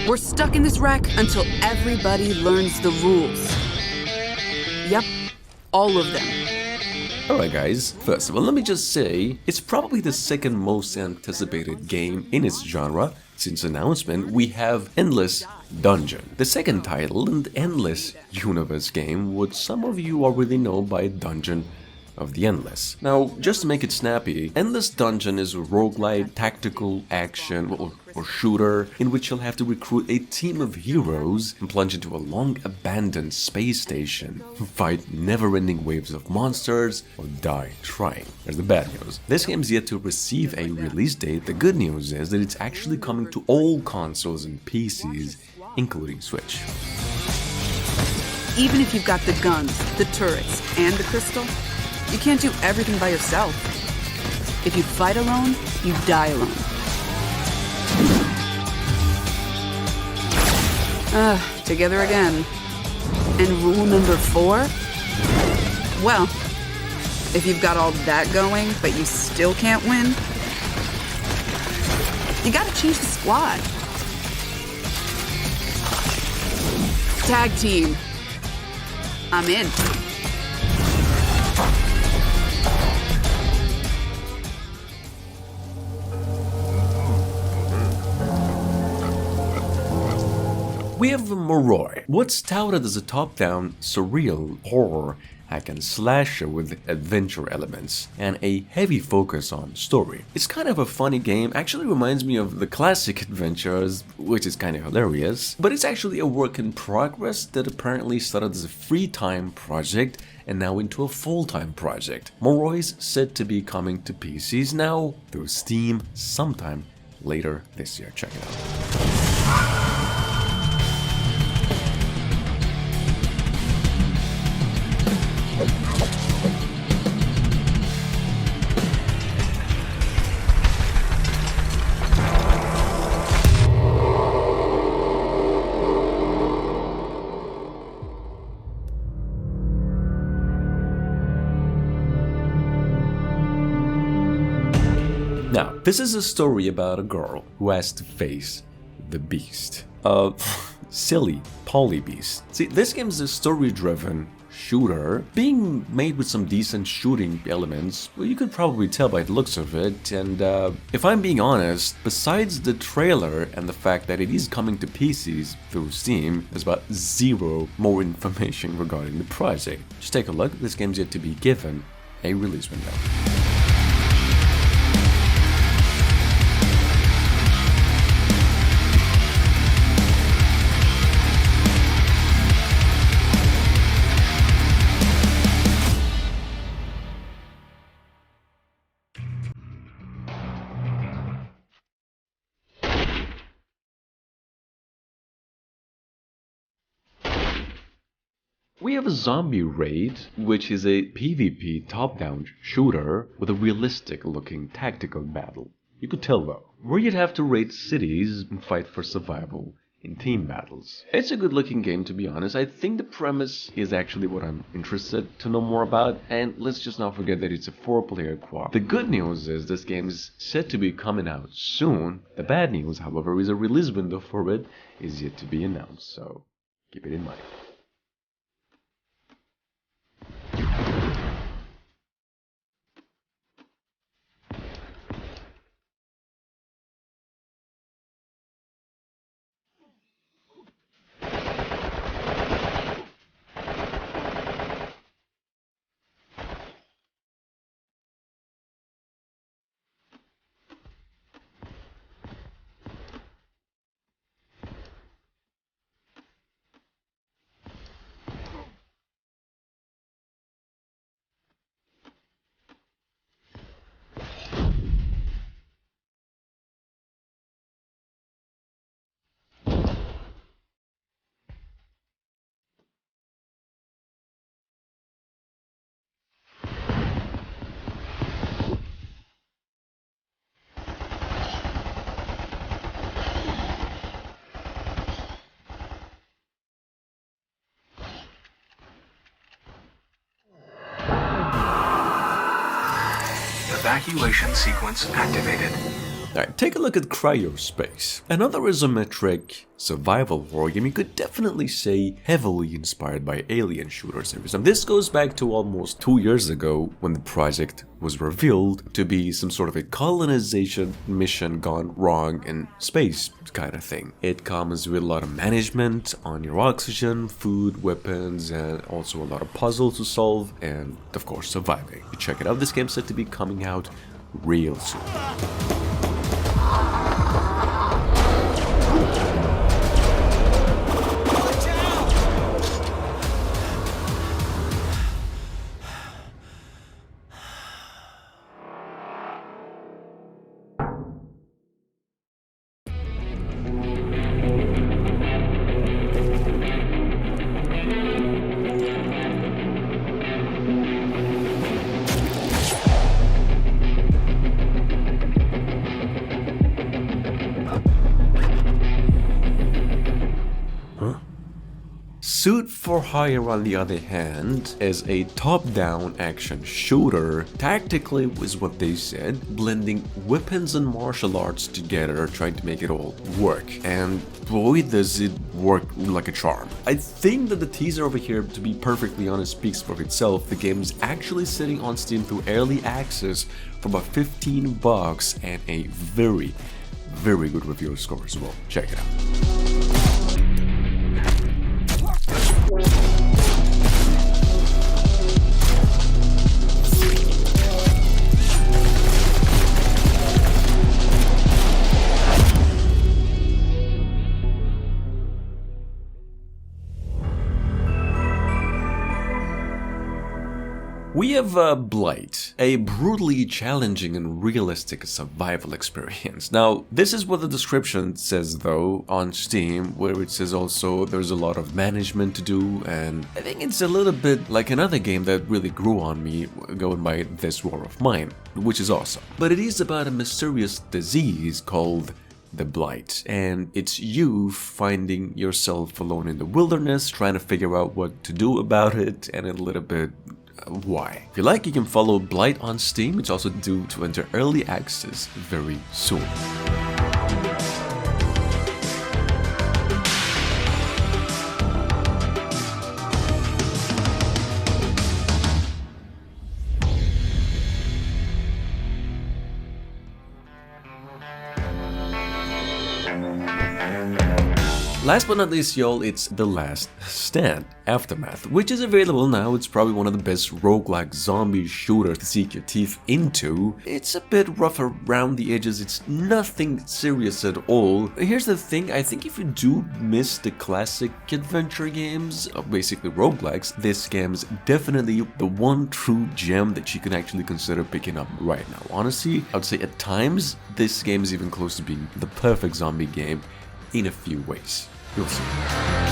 We're stuck in this wreck until everybody learns the rules. Yep, all of them. Alright guys, first of all, let me just say, it's probably the second most anticipated game in its genre. Since announcement, we have Endless Dungeon, the second title in the Endless Universe game, which some of you already know by Dungeon of the Endless. Now, just to make it snappy, Endless Dungeon is a roguelite, tactical action, or shooter in which you'll have to recruit a team of heroes and plunge into a long-abandoned space station, fight never-ending waves of monsters, or die trying. There's the bad news. This game's yet to receive a release date. The good news is that it's actually coming to all consoles and PCs, including Switch. Even if you've got the guns, the turrets, and the crystal, you can't do everything by yourself. If you fight alone, you die alone. Together again. And rule number 4? Well, if you've got all that going, but you still can't win, you gotta change the squad. Tag team. I'm in. We have Moroi, what's touted as a top-down, surreal horror hack and slasher with adventure elements and a heavy focus on story. It's kind of a funny game, actually reminds me of the classic adventures, which is kind of hilarious, but it's actually a work in progress that apparently started as a free-time project and now into a full-time project. Moroi's said to be coming to PCs now through Steam sometime later this year. Check it out. Now, this is a story about a girl who has to face the beast. Silly Polybeast. See, this game is a story-driven shooter being made with some decent shooting elements. Well, you could probably tell by the looks of it, and if I'm being honest, besides the trailer and the fact that it is coming to PCs through Steam, there's about zero more information regarding the project. Just take a look, this game's yet to be given a release window. We have a Zombie Raid, which is a PvP top-down shooter with a realistic-looking tactical battle. You could tell though, where you'd have to raid cities and fight for survival in team battles. It's a good-looking game, to be honest. I think the premise is actually what I'm interested to know more about, and let's just not forget that it's a 4-player co-op. The good news is this game is set to be coming out soon. The bad news, however, is a release window for it is yet to be announced, so keep it in mind. Evacuation sequence activated. Alright, take a look at Cryo Space. Another isometric survival horror game you could definitely say heavily inspired by Alien shooter series. And this goes back to almost 2 years ago when the project was revealed to be some sort of a colonization mission gone wrong in space kind of thing. It comes with a lot of management on your oxygen, food, weapons, and also a lot of puzzles to solve, and of course surviving. You check it out, this game's set to be coming out real soon. Suit for Hire, on the other hand, is a top-down action shooter. Tactically is what they said, blending weapons and martial arts together, trying to make it all work. And boy, does it work like a charm. I think that the teaser over here, to be perfectly honest, speaks for itself. The game is actually sitting on Steam through early access for about $15 and a very, very good reviewer score as well. Check it out. We have Blight, a brutally challenging and realistic survival experience. Now, this is what the description says though on Steam, where it says also there's a lot of management to do, and I think it's a little bit like another game that really grew on me, going by This War of Mine, which is awesome. But it is about a mysterious disease called the Blight, and it's you finding yourself alone in the wilderness, trying to figure out what to do about it, and a little bit why. If you like, you can follow Blight on Steam. It's also due to enter early access very soon. Last but not least, y'all, it's The Last Stand Aftermath, which is available now. It's probably one of the best roguelike zombie shooters to sink your teeth into. It's a bit rough around the edges, it's nothing serious at all. Here's the thing, I think if you do miss the classic adventure games, basically roguelikes, this game's definitely the one true gem that you can actually consider picking up right now. Honestly, I would say at times, this game is even close to being the perfect zombie game in a few ways. You'll see.